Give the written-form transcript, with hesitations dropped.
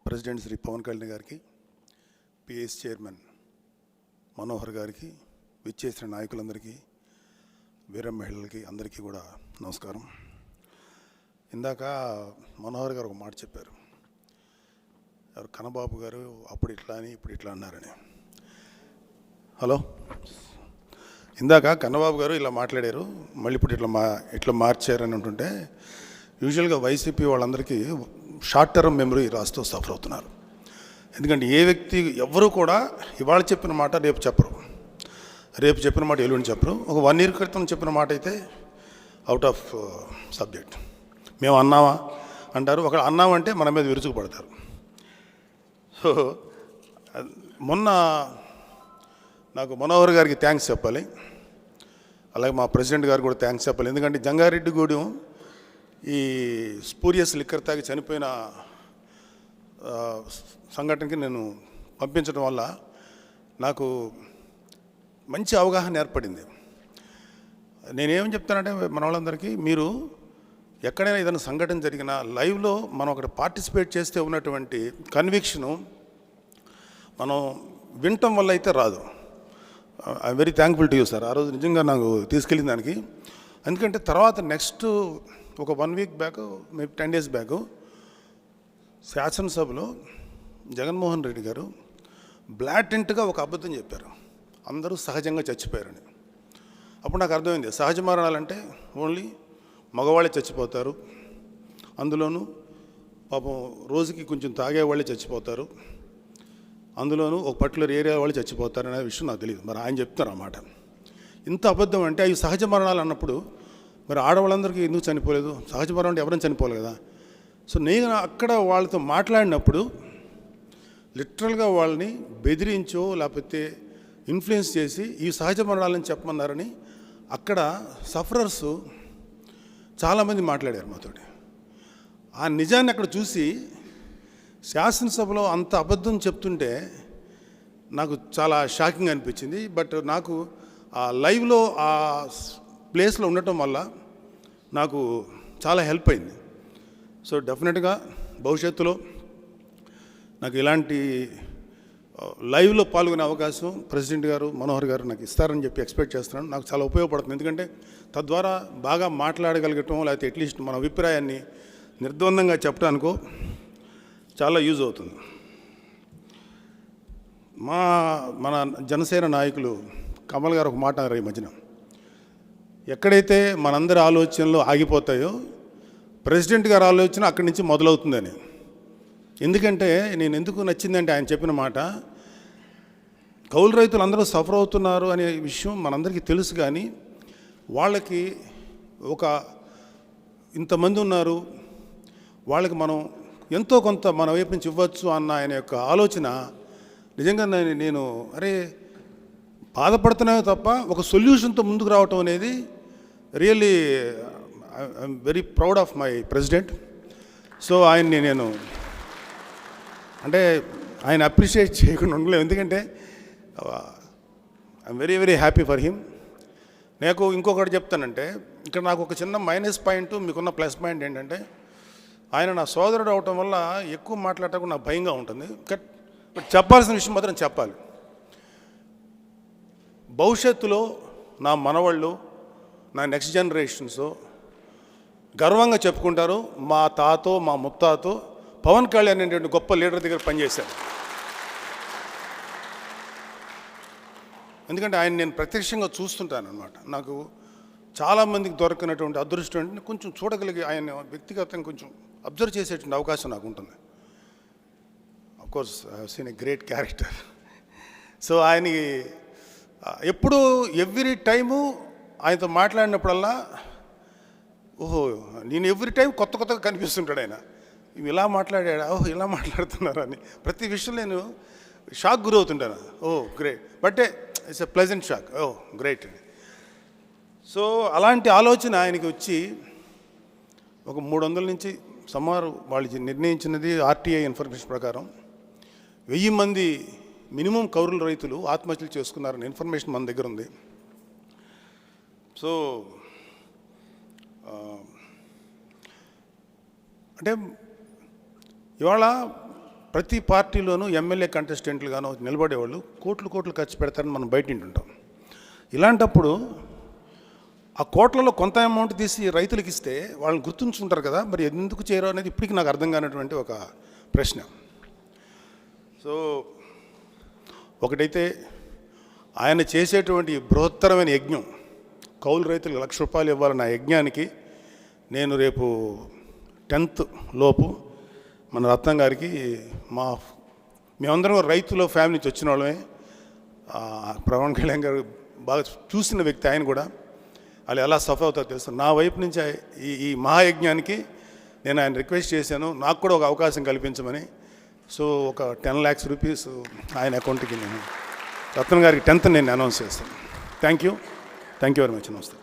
President Shri Pawan Kalyan గారికి, PS chairman Manohar గారికి, విచ్చేసిన నాయకులందరికీ, వీర మహిళలకి అందరికీ కూడా నమస్కారం. ఇందాక మనోహర్ గారు ఒక మాట చెప్పారు, ఎవరు కన్నబాబు గారు అప్పుడు ఇట్లా అని ఇప్పుడు ఇట్లా అన్నారని. హలో, ఇందాక కన్నబాబు గారు ఇలా మాట్లాడారు, మళ్ళీ ఇప్పుడు ఇట్లా మార్చారని అంటుంటే, యూజువల్గా వైసీపీ వాళ్ళందరికీ షార్ట్ టర్మ్ మెమరీ రాస్తూ సఫర్ అవుతున్నారు. ఎందుకంటే ఏ వ్యక్తి ఎవరు కూడా ఇవాళ చెప్పిన మాట రేపు చెప్పరు, రేపు చెప్పిన మాట ఎల్లుండి చెప్పరు. ఒక 1 year క్రితం చెప్పిన మాట అయితే అవుట్ ఆఫ్ సబ్జెక్ట్. మేము అన్నామా అంటారు, ఒకళ్ళు అన్నామంటే మన మీద విరుచుకుపడతారు. సో మొన్న నాకు మనోహర్ గారికి థ్యాంక్స్ చెప్పాలి, అలాగే మా ప్రెసిడెంట్ గారు కూడా థ్యాంక్స్ చెప్పాలి. ఎందుకంటే జంగారెడ్డిగూడెం ఈ స్పూరియస్ లిక్కర్ తాగి చనిపోయిన సంఘటనకి నేను పంపించడం వల్ల నాకు మంచి అవగాహన ఏర్పడింది. నేనేం చెప్తానంటే మన వాళ్ళందరికీ, మీరు ఎక్కడైనా ఏదైనా సంఘటన జరిగినా లైవ్లో మనం అక్కడ పార్టిసిపేట్ చేస్తే ఉన్నటువంటి కన్విక్షను మనం వినటం వల్ల అయితే రాదు. I'm very thankful to you sir. ఆ రోజు నిజంగా నాకు తీసుకెళ్ళిన దానికి. ఎందుకంటే తర్వాత నెక్స్ట్ ఒక 1 week back, maybe 10 days back శాసనసభలో జగన్మోహన్ రెడ్డి గారు బ్లాటెంట్గా ఒక అబద్ధం చెప్పారు, అందరూ సహజంగా చచ్చిపోయారని. అప్పుడు నాకు అర్థమైంది, సహజ మరణాలంటే ఓన్లీ మగవాళ్ళే చచ్చిపోతారు, అందులోనూ పాపం రోజుకి కొంచెం తాగేవాళ్ళే చచ్చిపోతారు, అందులోనూ ఒక పర్టికులర్ ఏరియా వాళ్ళు చచ్చిపోతారు అనే విషయం నాకు తెలియదు. మరి ఆయన చెప్తారు అన్నమాట. ఇంత అబద్ధం అంటే అవి సహజ మరణాలు అన్నప్పుడు మరి ఆడవాళ్ళందరికీ ఎందుకు చనిపోలేదు? సహజ మరణం అంటే ఎవరైనా చనిపోలేదు కదా. సో నేను అక్కడ వాళ్ళతో మాట్లాడినప్పుడు లిటరల్గా వాళ్ళని బెదిరించో లేకపోతే ఇన్ఫ్లుయెన్స్ చేసి ఈ సహజ మరణాలని చెప్పమన్నారని అక్కడ సఫరర్స్ చాలామంది మాట్లాడారు మాతోటి. ఆ నిజాన్ని అక్కడ చూసి శాసనసభలో అంత అబద్ధం చెప్తుంటే నాకు చాలా షాకింగ్ అనిపించింది. బట్ నాకు ఆ లైవ్లో ఆ ప్లేస్లో ఉండటం వల్ల నాకు చాలా హెల్ప్ అయింది. సో డెఫినెట్గా భవిష్యత్తులో నాకు ఇలాంటి లైవ్లో పాల్గొనే అవకాశం ప్రెసిడెంట్ గారు మనోహర్ గారు నాకు ఇస్తారని చెప్పి ఎక్స్పెక్ట్ చేస్తున్నాను. నాకు చాలా ఉపయోగపడుతుంది. ఎందుకంటే తద్వారా బాగా మాట్లాడగలగటం, లేకపోతే అట్లీస్ట్ మన అభిప్రాయాన్ని నిర్ద్వందంగా చెప్పడానికో చాలా యూజ్ అవుతుంది. మన జనసేన నాయకులు కమల్ గారు ఒక మాట అన్నారు ఈ మధ్యన, ఎక్కడైతే మనందరి ఆలోచనలు ఆగిపోతాయో ప్రెసిడెంట్ గారి ఆలోచన అక్కడి నుంచి మొదలవుతుందని. ఎందుకంటే నేను ఎందుకు నచ్చిందంటే ఆయన చెప్పిన మాట, కౌలు రైతులు అందరూ సఫర్ అవుతున్నారు అనే విషయం మనందరికీ తెలుసు, కానీ వాళ్ళకి ఒక ఇంతమంది ఉన్నారు, వాళ్ళకి మనం ఎంతో కొంత మన వైపు నుంచి ఇవ్వచ్చు అన్న ఆయన యొక్క ఆలోచన నిజంగా నేను అరే బాధపడుతున్నాయో తప్ప ఒక సొల్యూషన్తో ముందుకు రావటం అనేది really I'm very proud of my president. So ఆయన్ని నేను అంటే ఆయన అప్రిషియేట్ చేయకుండా ఉండలేము, ఎందుకంటే I'm very very happy for him. నాకు ఇంకొకటి చెప్తానంటే, ఇక్కడ నాకు ఒక చిన్న మైనస్ పాయింట్, మీకున్న ప్లస్ పాయింట్ ఏంటంటే, ఆయన నా సోదరుడు అవటం వల్ల ఎక్కువ మాట్లాడటం నాకు భయంగా ఉంటుంది. బట్ చెప్పాల్సిన విషయం మాత్రం చెప్పాలి. భవిష్యత్తులో నా మనవాళ్ళు, నా నెక్స్ట్ జనరేషన్స్ గర్వంగా చెప్పుకుంటారు, మా తాతో మా ముత్తాతో పవన్ కళ్యాణ్ అనేటువంటి గొప్ప లీడర్ దగ్గర పనిచేశారు. ఎందుకంటే ఆయన నేను ప్రత్యక్షంగా చూస్తుంటాను అన్నమాట. నాకు చాలామందికి దొరకనటువంటి అదృష్టం అంటే కొంచెం చూడగలిగే, ఆయన వ్యక్తిగతంగా కొంచెం అబ్జర్వ్ చేసేటువంటి అవకాశం నాకు ఉంటుంది. Of course I have seen a great character. So ఆయనకి ఎప్పుడు ఎవ్రీ టైము ఆయనతో మాట్లాడినప్పుడల్లా ఓహో, నేను ఎవ్రీ టైం కొత్త కొత్తగా కనిపిస్తుంటాడు ఆయన. ఇవి ఇలా మాట్లాడా, ఓహో ఇలా మాట్లాడుతున్నారని ప్రతి విషయం నేను షాక్ గురవుతుంటాను. Oh great, but it's a pleasant shock. Oh great. So అలాంటి ఆలోచన ఆయనకి వచ్చి ఒక 300 నుంచి సుమారు వాళ్ళు నిర్ణయించినది ఆర్టీఐ ఇన్ఫర్మేషన్ ప్రకారం 1000 మంది మినిమం కౌలు రైతులు ఆత్మహత్యలు చేసుకున్నారని ఇన్ఫర్మేషన్ మన దగ్గర ఉంది. సో అంటే ఇవాళ ప్రతి పార్టీలోనూ ఎమ్మెల్యే కంటెస్టెంట్లుగానో నిలబడేవాళ్ళు కోట్లు ఖర్చు పెడతారని మనం బయట వింటుంటాం. ఇలాంటప్పుడు ఆ కోట్లలో కొంత అమౌంట్ తీసి రైతులకు ఇస్తే వాళ్ళని గుర్తుంచుకుంటారు కదా, మరి ఎందుకు చేయరు అనేది ఇప్పటికీ నాకు అర్థం కానటువంటి ఒక ప్రశ్న. సో ఒకటైతే ఆయన చేసేటువంటి బృహత్తరమైన యజ్ఞం, కౌలు రైతులకు ₹1,00,000 ఇవ్వాలన్న యజ్ఞానికి నేను రేపు 10th లోపు మన రత్నం గారికి, మేమందరం రైతుల ఫ్యామిలీ నుంచి వచ్చిన వాళ్ళమే, పవన్ కళ్యాణ్ గారు బాగా చూసిన వ్యక్తి, ఆయన కూడా వాళ్ళు ఎలా సఫర్ అవుతారో తెలుసు. నా వైపు నుంచి ఈ మహాయజ్ఞానికి నేను ఆయన రిక్వెస్ట్ చేశాను, నాకు కూడా ఒక అవకాశం కల్పించమని. సో ఒక 10 lakhs రూపీస్ ఆయన అకౌంట్కి నేను రత్నం గారికి 10th నేను అనౌన్స్ చేస్తాను. Thank you very much. నమస్తే.